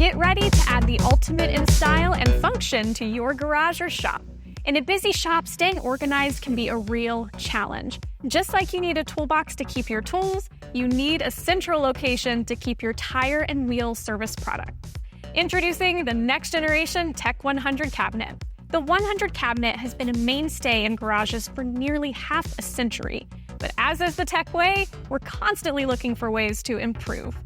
Get ready to add the ultimate in style and function to your garage or shop. In a busy shop, staying organized can be a real challenge. Just like you need a toolbox to keep your tools, you need a central location to keep your tire and wheel service products. Introducing the next generation Tech 100 cabinet. The 100 cabinet has been a mainstay in garages for nearly half a century. But as is the tech way, we're constantly looking for ways to improve.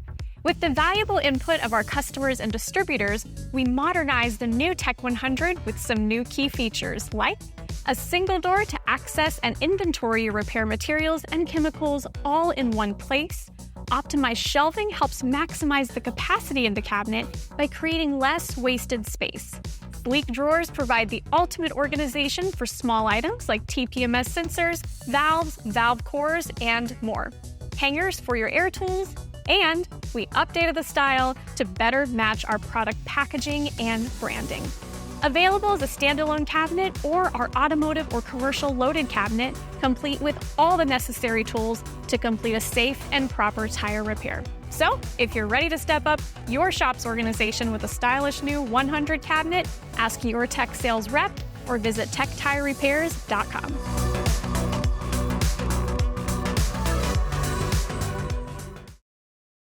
With the valuable input of our customers and distributors, we modernized the new Tech 100 with some new key features like a single door to access and inventory your repair materials and chemicals all in one place. Optimized shelving helps maximize the capacity in the cabinet by creating less wasted space. Sleek drawers provide the ultimate organization for small items like TPMS sensors, valves, valve cores, and more. Hangers for your air tools, and we updated the style to better match our product packaging and branding. Available as a standalone cabinet or our automotive or commercial loaded cabinet, complete with all the necessary tools to complete a safe and proper tire repair. So, if you're ready to step up your shop's organization with a stylish new 100 cabinet, ask your tech sales rep or visit techtirerepairs.com.